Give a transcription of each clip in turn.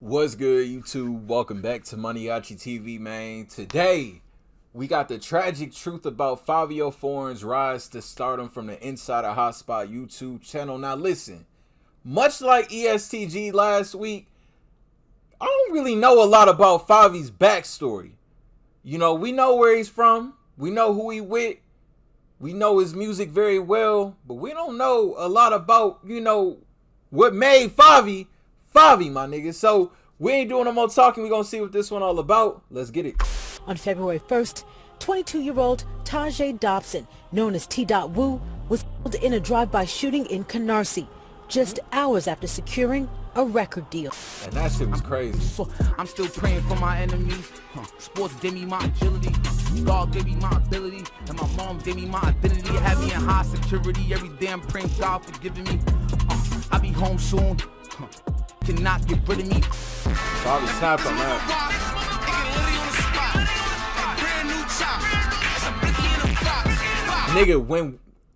What's good, YouTube? Welcome back to MANIACITV, man. Today, we got the tragic truth about Fivio's rise to stardom from the Inside of Hotspot YouTube channel. Now listen, much like ESTG last week, I don't really know a lot about Favi's backstory. You know, we know where he's from. We know who he with. We know his music very well. But we don't know a lot about, you know, what made Favi, my nigga. So we ain't doing no more talking. We're going to see what this one all about. Let's get it. On February 1st, 22-year-old Tajay Dobson, known as T.Wu, was killed in a drive-by shooting in Canarsie, just hours after securing a record deal. And that shit was crazy. I'm still praying for my enemies. Sports gave me my agility. God gave me my ability. And my mom gave me my identity. Had me in high security. Every day I'm praying God for giving me. I'll be home soon. Cannot get rid of me. Bobby snapped on that. Nigga,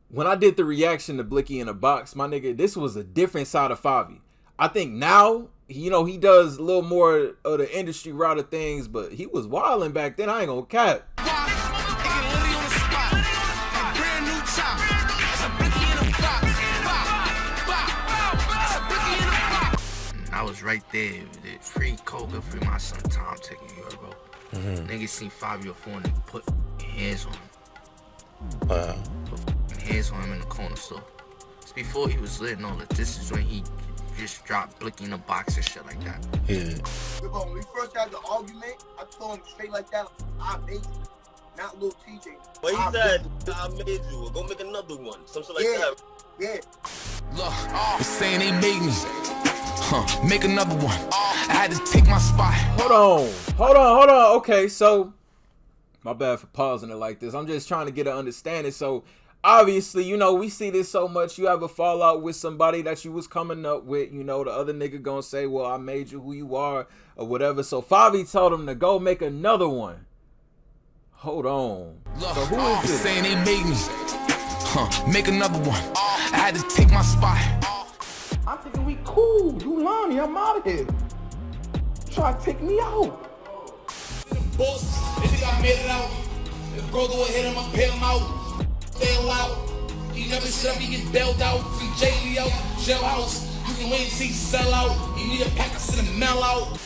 when I did the reaction to Blicky in a box, my nigga, this was a different side of Favi. I think now, you know, he does a little more of the industry route of things, but he was wilding back then. I ain't gonna cap. I was right there with it. Free Coca, free my son Tom taking you, bro. Niggas seen Fivio phone and put hands on him. Wow. Put hands on him in the corner store. It's before he was lit and all that. This is when he just dropped Blicky in a box and shit like that. Yeah. When we first had the argument, I told him straight like that, I made you, not little TJ. But he said, I made you, go make another one. Some shit like that. Yeah. Look, saying they made me. Make another one. I had to take my spot. Hold on. Okay, so my bad for pausing it like this. I'm just trying to get an understanding. So obviously, you know, we see this so much. You have a fallout with somebody that you was coming up with. You know, the other nigga gonna say, well, I made you who you are or whatever. So Favi told him to go make another one. Hold on. Look, so who is this? Saying they made me. Make another one. I had to take my spot. I'm thinking we cool. You lying, I'm out of here. Try to take me out. Boss, this nigga I made it out. If bro go ahead, I'ma pay him out. Bail out. He never shut up, he get bailed out. From jail out, jailhouse. You can wait and see sell out. You need a pack, I send a mail out.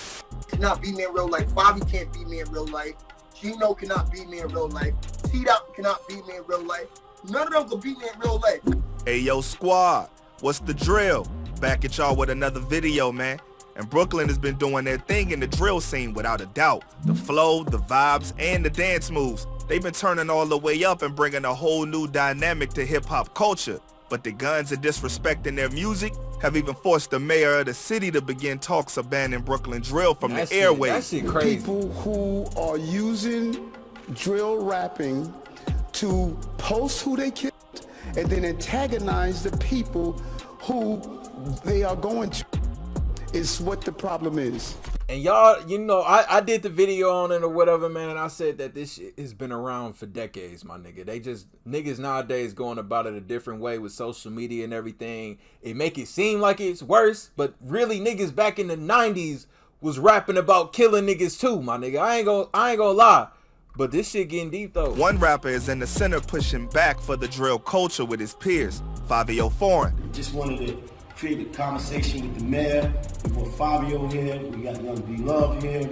Cannot beat me in real life. Favi can't beat me in real life. Gino cannot beat me in real life. T-Dot cannot beat me in real life. None of them can beat me in real life. Hey yo squad, what's the drill? Back at y'all with another video, man. And Brooklyn has been doing their thing in the drill scene without a doubt. The flow, the vibes, and the dance moves. They've been turning all the way up and bringing a whole new dynamic to hip-hop culture. But the guns and disrespecting their music have even forced the mayor of the city to begin talks of banning Brooklyn drill from the airwaves. That shit crazy. People who are using drill rapping to post who they killed and then antagonize the people who they are going to is what the problem is. And y'all, you know, I did the video on it or whatever, man, and I said that this shit has been around for decades, my nigga. They just, niggas nowadays going about it a different way with social media and everything. It make it seem like it's worse, but really niggas back in the 90s was rapping about killing niggas too, my nigga. I ain't gonna lie. But this shit getting deep though. One rapper is in the center pushing back for the drill culture with his peers, Fivio. Just wanted to create a conversation with the mayor. We got Fivio here, we got Young B-Love here,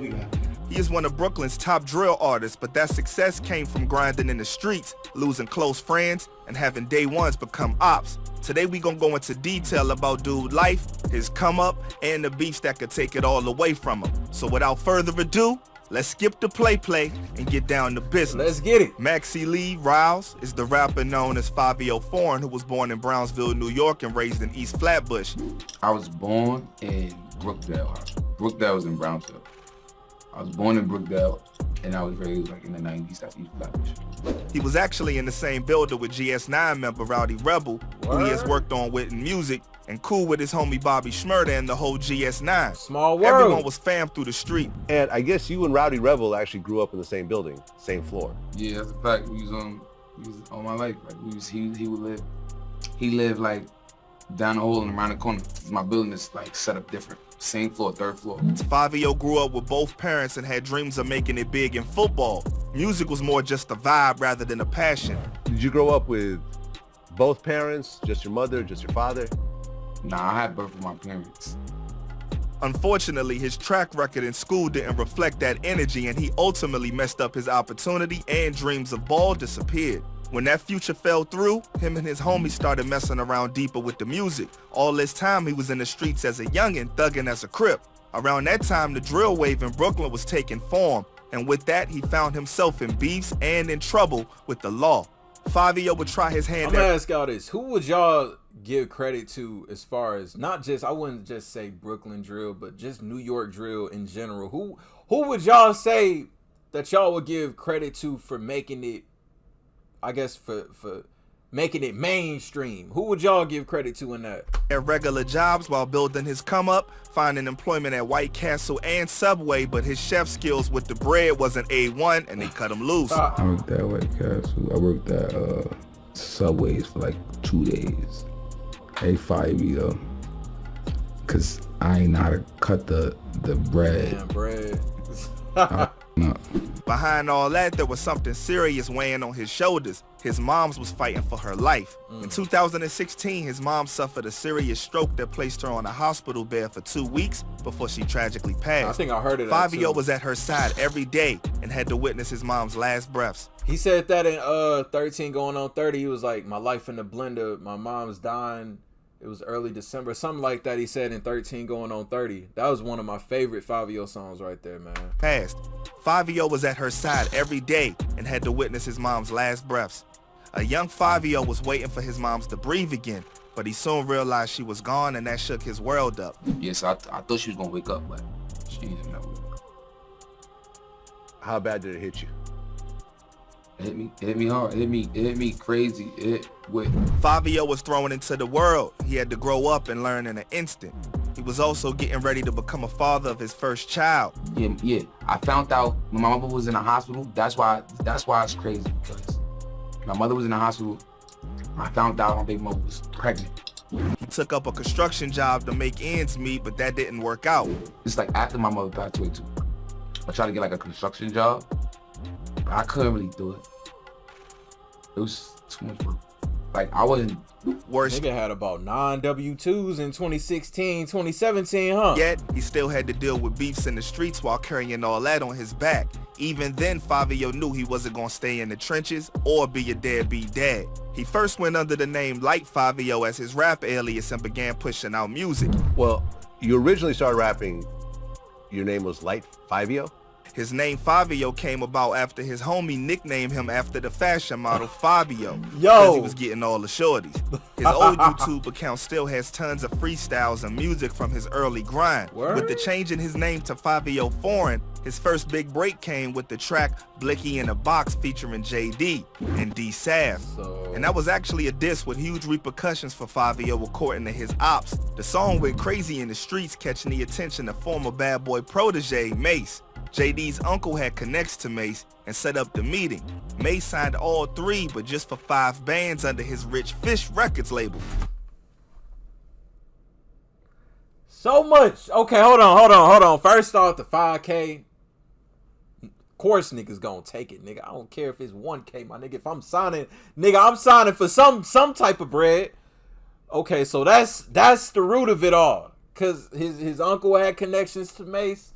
He is one of Brooklyn's top drill artists, but that success came from grinding in the streets, losing close friends, and having day ones become ops. Today we gonna go into detail about dude life, his come up, and the beefs that could take it all away from him. So without further ado, let's skip the play and get down to business. Let's get it. Maxie Lee Riles is the rapper known as Fivio, who was born in Brownsville, New York and raised in East Flatbush. I was born in Brookdale. Brookdale was in Brownsville. I was born in Brookdale and I was raised like in the 90s at East Flatbush. He was actually in the same building with GS9 member Rowdy Rebel, who he has worked on with in music, and cool with his homie Bobby Shmurda and the whole GS9. Small world. Everyone was fam through the street. And I guess you and Rowdy Rebel actually grew up in the same building, same floor. Yeah, that's a fact. We was on my life. Like he lived like down the hall and around the corner. My building is like set up different. Same floor, third floor. Fivio grew up with both parents and had dreams of making it big in football. Music was more just a vibe rather than a passion. Did you grow up with both parents, just your mother, just your father? Nah, I had both of my parents. Unfortunately, his track record in school didn't reflect that energy, and he ultimately messed up his opportunity, and dreams of ball disappeared. When that future fell through, him and his homies started messing around deeper with the music. All this time, he was in the streets as a youngin', thugging as a Crip. Around that time, the drill wave in Brooklyn was taking form, and with that, he found himself in beefs and in trouble with the law. Fivio would try his hand. I'm gonna ask y'all this: who would y'all give credit to as far as not just, I wouldn't just say Brooklyn drill, but just New York drill in general? Who would y'all say that y'all would give credit to for making it, I guess, for making it mainstream? Who would y'all give credit to in that? At regular jobs while building his come up, finding employment at White Castle and Subway, but his chef skills with the bread wasn't A1 and they cut him loose. I worked at White Castle. I worked at Subways for like 2 days. Hey, Favi though, cause I ain't know how to cut the bread. Damn, bread. No. Behind all that, there was something serious weighing on his shoulders. His mom's was fighting for her life. In 2016, his mom suffered a serious stroke that placed her on a hospital bed for 2 weeks before she tragically passed. I think I heard of that Fivio too. was at her side every day and had to witness his mom's last breaths. He said that in 13 going on 30. He was like, my life in the blender, my mom's dying. It was early December, something like that. He said in 13 going on 30. That was one of my favorite Fivio songs right there, man. Passed. Fivio was at her side every day and had to witness his mom's last breaths. A young Fivio was waiting for his moms to breathe again, but he soon realized she was gone, and that shook his world up. Yes, I thought she was gonna wake up, but she didn't know. How bad did it hit you? It hit me hard. It hit me crazy. Fivio was thrown into the world. He had to grow up and learn in an instant. He was also getting ready to become a father of his first child. Yeah. I found out when my mother was in the hospital. That's why it's crazy, because my mother was in the hospital. I found out my baby mother was pregnant. He took up a construction job to make ends meet, but that didn't work out. It's like after my mother passed away too. I tried to get like a construction job, but I couldn't really do it. It was too much work. Like, I wasn't... Worse. Nigga had about 9 W-2s in 2016, 2017, huh? Yet, he still had to deal with beefs in the streets while carrying all that on his back. Even then, Fivio knew he wasn't gonna stay in the trenches or be a deadbeat dad. He first went under the name Light Fivio as his rap alias and began pushing out music. Well, you originally started rapping, your name was Light Fivio? His name Fivio came about after his homie nicknamed him after the fashion model Fabio. Because he was getting all the shorties. His old YouTube account still has tons of freestyles and music from his early grind. Word? With the change in his name to Fivio Foreign, his first big break came with the track Blicky in a Box featuring JD and D Sav. And that was actually a diss with huge repercussions for Fivio according to his ops. The song went crazy in the streets, catching the attention of former bad boy protege Mace. JD's uncle had connects to Mace and set up the meeting. Mace signed all 3, but just for 5 bands under his Rich Fish Records label. So much. Okay, hold on. First off, the 5K. Of course niggas gonna take it, nigga. I don't care if it's 1K, my nigga. If I'm signing, nigga, I'm signing for some type of bread. Okay, so that's the root of it all. Cause his uncle had connections to Mace.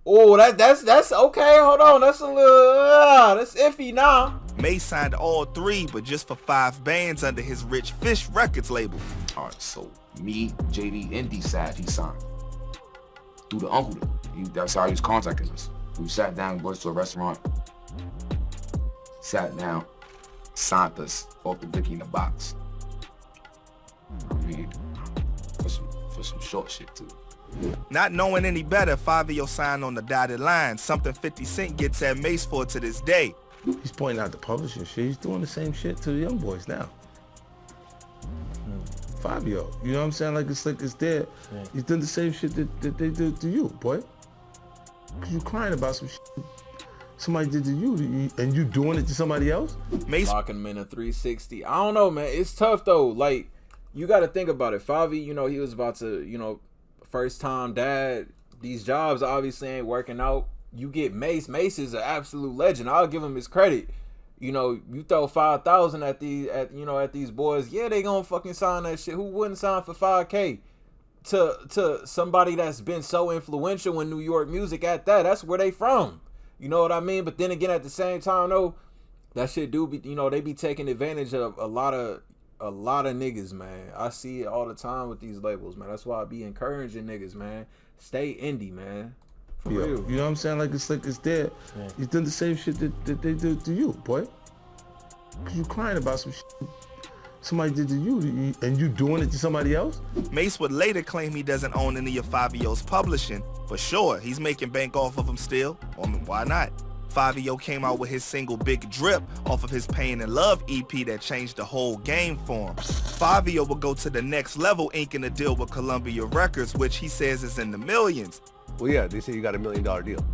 Oh, that's okay. Hold on, that's a little that's iffy now. Mace signed all 3, but just for 5 bands under his Rich Fish Records label. All right, so me, JD, and D-Sad, he signed through the uncle. That's how he was contacting us. We sat down, we went to a restaurant, sat down, signed us off the Blicky in the Box. I mean, for some short shit too. Not knowing any better, Fivio signed on the dotted line, something 50 Cent gets at Mace for to this day. He's pointing out the publishing shit. He's doing the same shit to the young boys now. Fivio, you know what I'm saying? Like it's there. Yeah. He's done the same shit that they did to you, boy. Cause you crying about some shit somebody did to you, and you doing it to somebody else? Mace locking him in a 360. I don't know, man. It's tough though. Like, you got to think about it. Favi, you know, he was about to, you know, first time dad. These jobs obviously ain't working out. You get Mace. Mace is an absolute legend. I'll give him his credit. You know, you throw 5,000 at these boys, yeah, they gonna fucking sign that shit. Who wouldn't sign for 5K to somebody that's been so influential in New York music at that? That's where they from. You know what I mean? But then again, at the same time, though, that shit do be, you know, they be taking advantage of a lot of niggas, man. I see it all the time with these labels, man. That's why I be encouraging niggas, man. Stay indie, man. For real. You know what I'm saying? Like it's dead. Yeah. He's done the same shit that they did to you, boy. Cause you crying about some shit somebody did to you, and you doing it to somebody else? Mace would later claim he doesn't own any of Fivio's publishing, but sure, he's making bank off of them still. I mean, why not? Fivio came out with his single Big Drip off of his Pain and Love EP that changed the whole game for him. Fivio would go to the next level, inking a deal with Columbia Records, which he says is in the millions. Well, yeah, they say you got $1 million deal.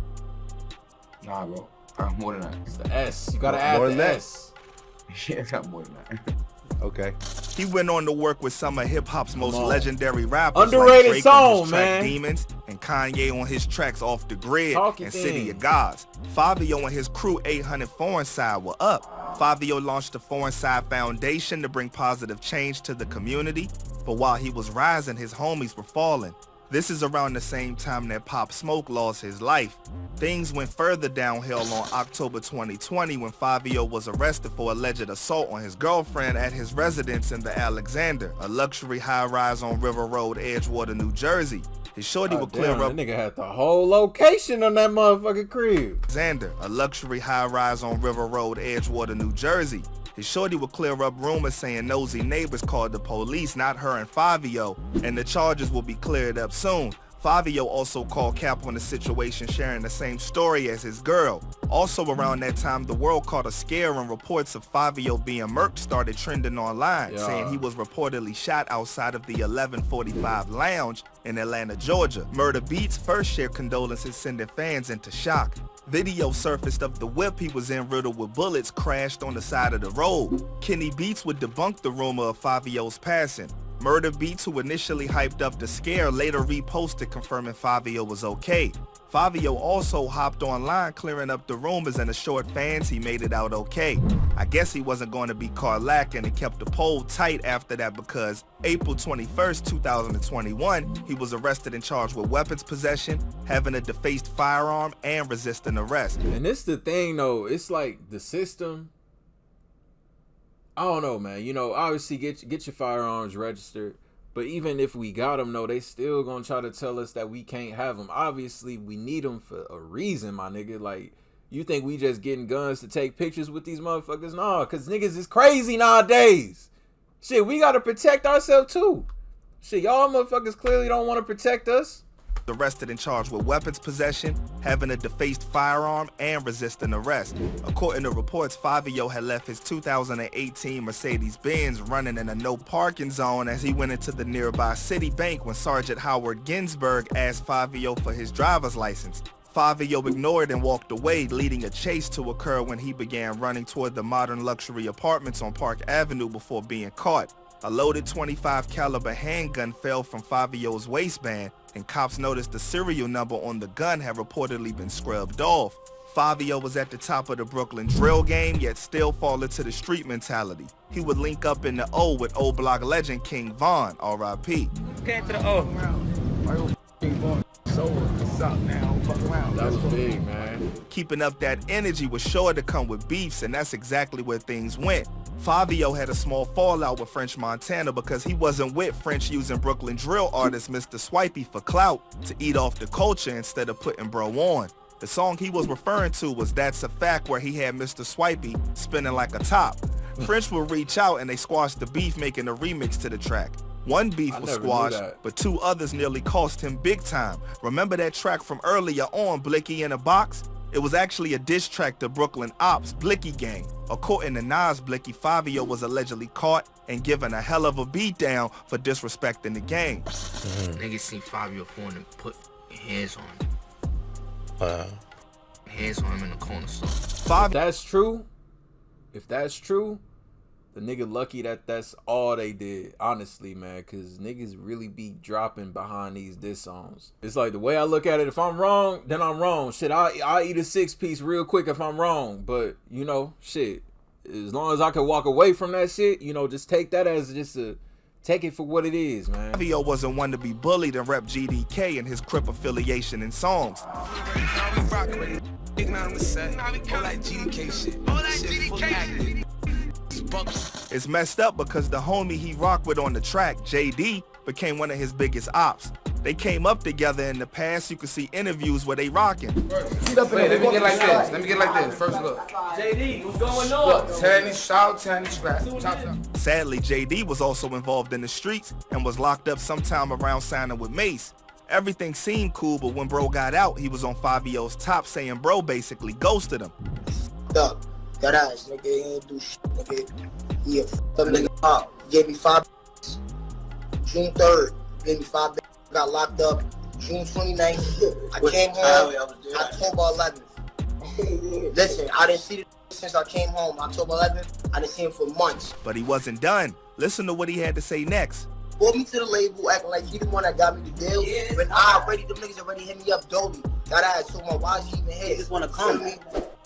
Nah, bro. More than that. It's the S. You gotta add the S. Yeah, it's got more than that. Okay. He went on to work with some of hip-hop's most legendary rappers, underrated like Drake song, on his track man. Demons, and Kanye on his tracks Off the Grid and City thing. of Gods. Fivio and his crew 800 Foreign Side were up. Fivio launched the Foreign Side Foundation to bring positive change to the community, but while he was rising, his homies were falling. This is around the same time that Pop Smoke lost his life. Things went further downhill on October 2020 when Fivio was arrested for alleged assault on his girlfriend at his residence in the Alexander, a luxury high-rise on River Road, Edgewater, New Jersey. His shorty would clear up. That nigga had the whole location on that motherfucking crib. Alexander, a luxury high-rise on River Road, Edgewater, New Jersey. His shorty would clear up rumors saying nosy neighbors called the police, not her and Fivio, and the charges will be cleared up soon. Fivio also called Cap on the situation, sharing the same story as his girl. Also around that time, the world caught a scare when reports of Fivio being murked started trending online, saying he was reportedly shot outside of the 1145 Lounge in Atlanta, Georgia. Murder Beats first shared condolences, sending fans into shock. Video surfaced of the whip he was in, riddled with bullets, crashed on the side of the road. Kenny Beats would debunk the rumor of Fivio's passing. Murder Beats, who initially hyped up the scare, later reposted confirming Fivio was okay. Fivio also hopped online clearing up the rumors and assured fans he made it out okay. I guess he wasn't going to be caught lacking and kept the poll tight after that because April 21st, 2021, he was arrested and charged with weapons possession, having a defaced firearm, and resisting arrest. And this the thing though, it's like the system, I don't know, man. You know, obviously get your firearms registered, but even if we got them, though, they still gonna try to tell us that we can't have them. Obviously, we need them for a reason, my nigga. Like, you think we just getting guns to take pictures with these motherfuckers? Nah, cause niggas is crazy nowadays. Shit, we gotta protect ourselves too. Shit, y'all motherfuckers clearly don't want to protect us. Arrested and charged with weapons possession, having a defaced firearm, and resisting arrest. According to reports, Fivio had left his 2018 Mercedes-Benz running in a no parking zone as he went into the nearby Citibank when Sergeant Howard Ginsburg asked Fivio for his driver's license. Fivio ignored and walked away, leading a chase to occur when he began running toward the modern luxury apartments on Park Avenue before being caught. A loaded .25 caliber handgun fell from Fivio's waistband, and cops noticed the serial number on the gun had reportedly been scrubbed off. Fivio was at the top of the Brooklyn drill game, yet still fall into the street mentality. He would link up in the O with O Block legend King Von, R.I.P. Get to the O. That was big, man. Keeping up that energy was sure to come with beefs, and that's exactly where things went. Fivio had a small fallout with French Montana because he wasn't with French using Brooklyn drill artist Mr. Swipey for clout to eat off the culture instead of putting bro on. The song he was referring to was That's a Fact, where he had Mr. Swipey spinning like a top. French would reach out and they squashed the beef, making a remix to the track. One beef was squashed, but two others nearly cost him big time. Remember that track from earlier on, Blicky in a Box? It was actually a diss track to Brooklyn Ops, Blicky Gang. According to Nas, Blicky, Fivio was allegedly caught and given a hell of a beatdown for disrespecting the gang. Niggas seen Fivio phone and put hands on him. Hands on him in the corner store. If that's true, The nigga lucky that that's all they did, honestly, man, because niggas really be dropping behind these diss songs. It's like, the way I look at it, if I'm wrong, then I'm wrong. Shit, I'll eat a 6-piece real quick if I'm wrong. But, you know, shit, as long as I can walk away from that shit, you know, just take that as just a, take it for what it is, man. Fivio wasn't one to be bullied and rep GDK and his Crip affiliation in songs. It's messed up because the homie he rocked with on the track, JD, became one of his biggest ops. They came up together in the past. You can see interviews where they rocking. Wait, let me get like this. Let me get like this. First look. JD, what's going on? Look, Tanny, shout, Tanny, scratch. Sadly, JD was also involved in the streets and was locked up sometime around signing with Mace. Everything seemed cool, but when bro got out, he was on Fivio's top saying bro basically ghosted him. Up. That ass, nigga, he ain't do shit, nigga. He a f***ed up nigga up. He gave me 5 June 3rd. He gave me 5 got locked up June 29th. I came home October 11th. Listen, I didn't see it since I came home October 11th. I didn't see him for months. But he wasn't done. Listen to what he had to say next. Brought me to the label acting like he the one that got me the deal. Yeah. When them niggas already hit me up, Dolby. That ass told me, why is he even here? He just wanna come.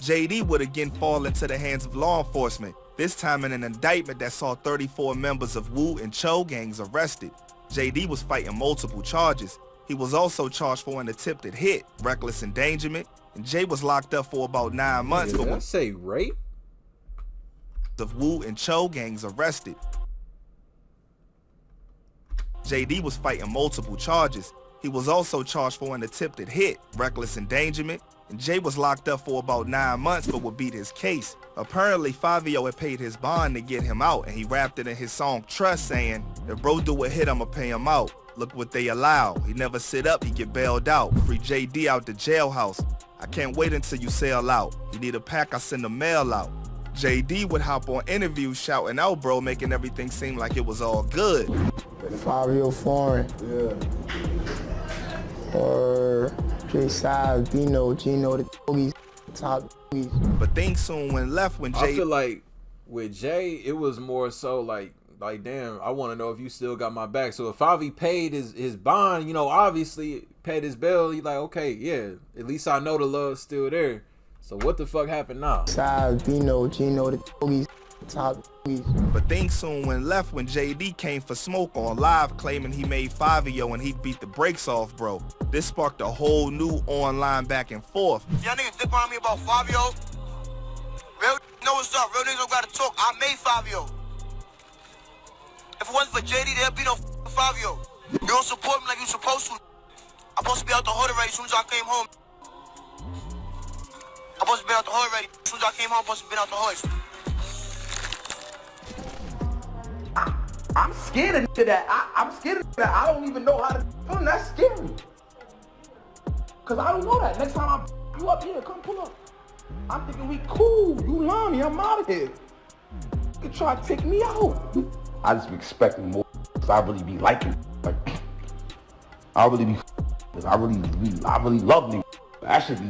JD would again fall into the hands of law enforcement, this time in an indictment that saw 34 members of Wu and Cho gangs arrested. JD was fighting multiple charges. He was also charged for an attempted hit, reckless endangerment, and Jay was locked up for about 9 months. Did I say rape? Of Wu and Cho gangs arrested. JD was fighting multiple charges. He was also charged for an attempted hit, reckless endangerment, and Jay was locked up for about 9 months but would beat his case. Apparently, Fivio had paid his bond to get him out, and he rapped it in his song Trust, saying, if bro do a hit, I'ma pay him out. Look what they allow. He never sit up, he get bailed out. Free JD out the jailhouse. I can't wait until you sell out. You need a pack, I send the mail out. JD would hop on interviews shouting out bro, making everything seem like it was all good. Fivio foreign. Yeah. Or J5, Dino, Gino, the doggies, top doggies. But things soon went left when Jay... I feel like with Jay, it was more so like damn, I want to know if you still got my back. So if Favi paid his bond, you know, obviously paid his bill, he like, okay, yeah, at least I know the love's still there. So what the fuck happened now? J5, Dino, Gino, the doggies, top doggies. But things soon went left when JD came for smoke on live, claiming he made Fivio and he beat the brakes off bro. This sparked a whole new online back and forth. Y'all niggas dip on me about Fivio. Real know what's up. Real niggas don't gotta talk. I made Fivio. If it wasn't for JD, there'd be no Fivio. You don't support me like you supposed to. I'm supposed to be out the hood already as soon as I came home. I'm supposed to be out the hood already. As soon as I came home, I'm supposed to be out the hood. I'm scared of that. I'm scared of that. I don't even know how to feel. That's scary. Cause I don't know that. Next time I pull up, yeah, come pull up. I'm thinking we cool. You love me, I'm out of here. You can try to take me out. I just be expecting more. Cause I really be liking. Like, I really be. I really love me. That should be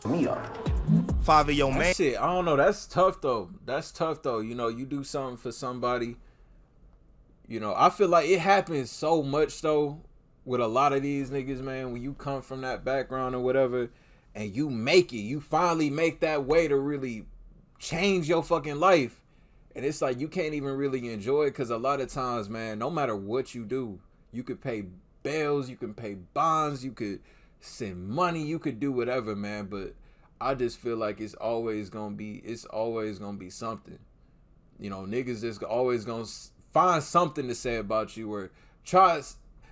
me up. Fivio man. Shit, I don't know. That's tough though. That's tough though. You know, you do something for somebody. You know, I feel like it happens so much though with a lot of these niggas, man. When you come from that background or whatever, and you make it, you finally make that way to really change your fucking life, and it's like you can't even really enjoy it because a lot of times, man, no matter what you do, you could pay bills, you can pay bonds, you could send money, you could do whatever, man. But I just feel like it's always gonna be something. You know, niggas just always gonna find something to say about you or try.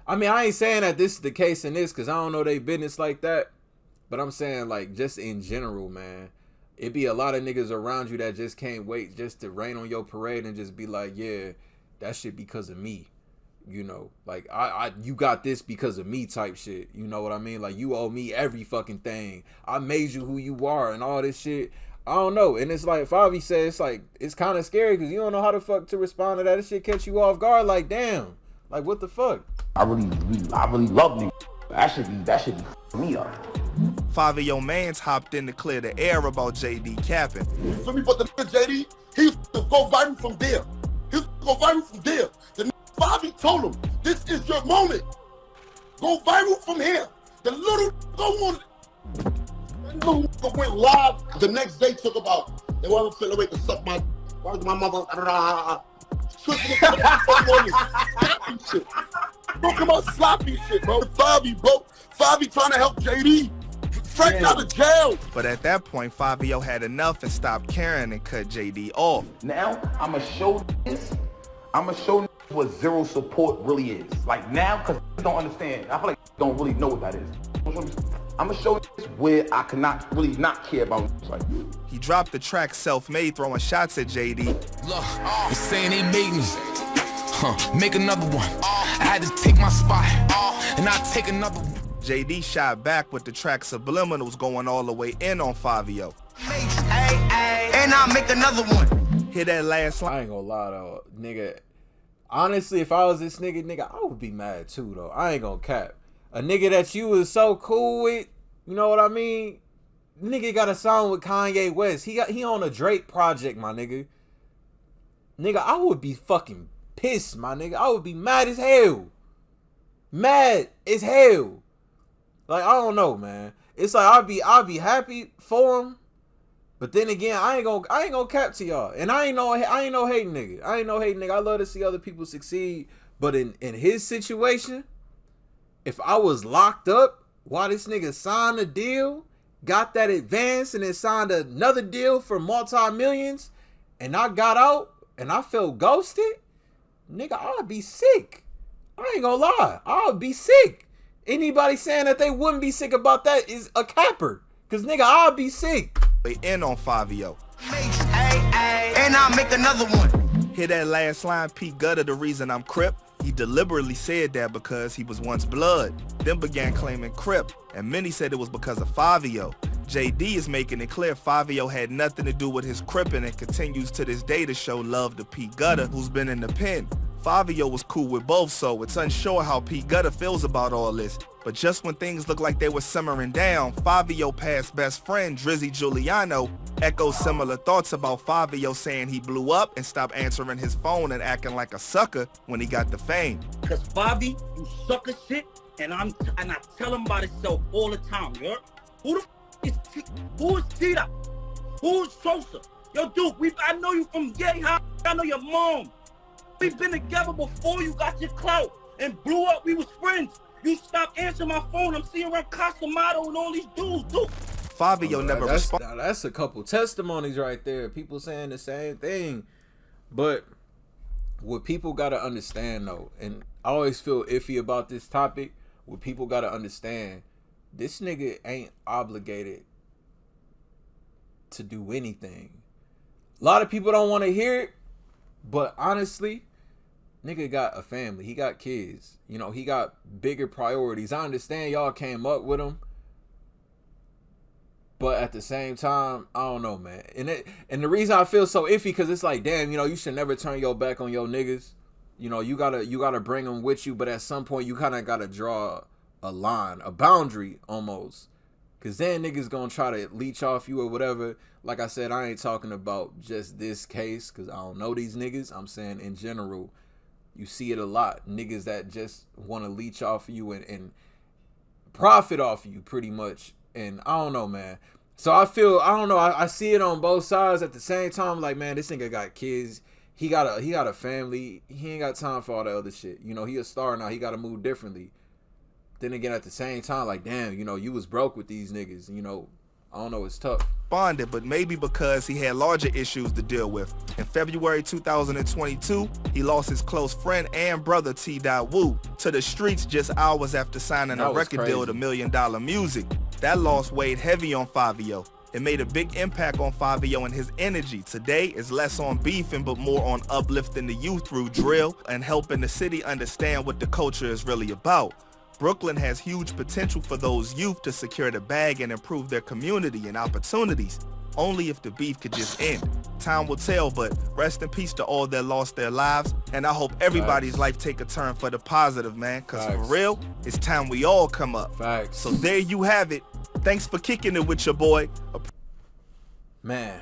I mean, I ain't saying that this is the case in this because I don't know they business like that, but I'm saying like just in general, man, it be a lot of niggas around you that just can't wait just to rain on your parade and just be like, yeah, that shit because of me. You know, like you got this because of me type shit. You know what I mean? Like you owe me every fucking thing. I made you who you are and all this shit. I don't know. And it's like Favi said, it's like it's kind of scary because you don't know how the fuck to respond to that. This shit catch you off guard. Like damn, like what the fuck? I really love me. That should be me up. Fivio mans hopped in to clear the air about JD capping. For me, but the nigga JD, he go viral from there. He was gonna go viral from there. The Favi told him, this is your moment. Go viral from here. The little go on. That little nigga went live the next day, took about, they want to wait to suck my mother. Sloppy shit. Talking about sloppy shit, bro. Favi, bro. Favi trying to help JD. Fresh out of jail. But at that point, Fivio had enough and stopped caring and cut JD off. Now, I'ma show this. I'ma show what zero support really is. Like now, because they don't understand. I feel like they don't really know what that is. I'ma show this where I cannot really not care about. Like, he dropped the track Self-Made, throwing shots at JD. Look, they saying they made me. Make another one. I had to take my spot, and I take another one. JD shot back with the track Subliminals going all the way in on Fivio. And I'll make another one. Hear that last line? I ain't gonna lie though, nigga. Honestly, if I was this nigga, I would be mad too though. I ain't gonna cap. A nigga that you was so cool with, you know what I mean? Nigga got a song with Kanye West. He on a Drake project, my nigga. Nigga, I would be fucking pissed, my nigga. I would be mad as hell. Mad as hell. Like, I don't know, man. It's like I'll be happy for him, but then again, I ain't gonna cap to y'all. And I ain't no hating nigga. I love to see other people succeed, but in his situation, if I was locked up while this nigga signed a deal, got that advance, and then signed another deal for multi-millions, and I got out and I felt ghosted, nigga, I'd be sick. I ain't gonna lie, I would be sick. Anybody saying that they wouldn't be sick about that is a capper. Cause nigga, I'll be sick. They in on Fivio. And I'll make another one. Hear that last line, P. Gutter, the reason I'm Crip? He deliberately said that because he was once blood, then began claiming Crip, and many said it was because of Fivio. JD is making it clear Fivio had nothing to do with his cripping and continues to this day to show love to P. Gutter, who's been in the pen. Fivio was cool with both, so it's unsure how P. Gutter feels about all this. But just when things looked like they were simmering down, Fivio past best friend Drizzy Giuliano echoed similar thoughts about Fivio, saying he blew up and stopped answering his phone and acting like a sucker when he got the fame. Cause Favi, you sucker shit, and I tell him about himself all the time, you heard? Who is Tita? Who's Sosa? Yo, Duke, I know you from Gay High. I know your mom. We've been together before you got your clout and blew up. We was friends. You stopped answering my phone. I'm seeing around Casamado and all these dudes, Duke. Fivio never responded. Now that's a couple testimonies right there. People saying the same thing. But what people got to understand, though, and I always feel iffy about this topic, what people got to understand, this nigga ain't obligated to do anything. A lot of people don't want to hear it, but honestly, nigga got a family. He got kids. You know, he got bigger priorities. I understand y'all came up with him, but at the same time, I don't know, man. And the reason I feel so iffy, because it's like, damn, you know, you should never turn your back on your niggas. You know, you gotta bring them with you, but at some point, you kind of gotta draw a line, a boundary almost, because then niggas gonna try to leech off you or whatever. Like I said, I ain't talking about just this case, because I don't know these niggas. I'm saying in general, you see it a lot. Niggas that just want to leech off of you and profit off of you pretty much. And I don't know, man. So I don't know. I see it on both sides at the same time. Like, man, this nigga got kids. He got a family. He ain't got time for all that other shit. You know, he a star now. He got to move differently. Then again, at the same time, like, damn, you know, you was broke with these niggas. You know, I don't know, it's tough. Bonded, but maybe because he had larger issues to deal with. In February 2022, he lost his close friend and brother T. Wu to the streets just hours after signing a record deal with $1 Million Music. That loss weighed heavy on Fivio. It made a big impact on Fivio and his energy. Today is less on beefing, but more on uplifting the youth through drill and helping the city understand what the culture is really about. Brooklyn has huge potential for those youth to secure the bag and improve their community and opportunities, only if the beef could just end. Time will tell, but rest in peace to all that lost their lives, and I hope everybody's life take a turn for the positive, man, because for real, it's time we all come up. So there you have it. Thanks for kicking it with your boy. Man,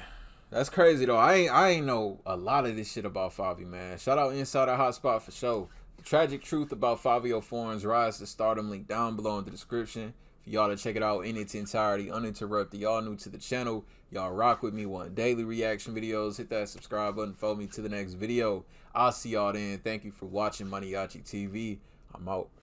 That's crazy though. I ain't know a lot of this shit about Favi, man. Shout out Insider Hotspot for sure. The tragic truth about Fivio Foreign's rise to stardom, link down below in the description for y'all to check it out in its entirety, uninterrupted. Y'all new to the channel, y'all rock with me, want daily reaction videos, hit that subscribe button, follow me to the next video. I'll see y'all then. Thank you for watching MANIACITV. I'm out.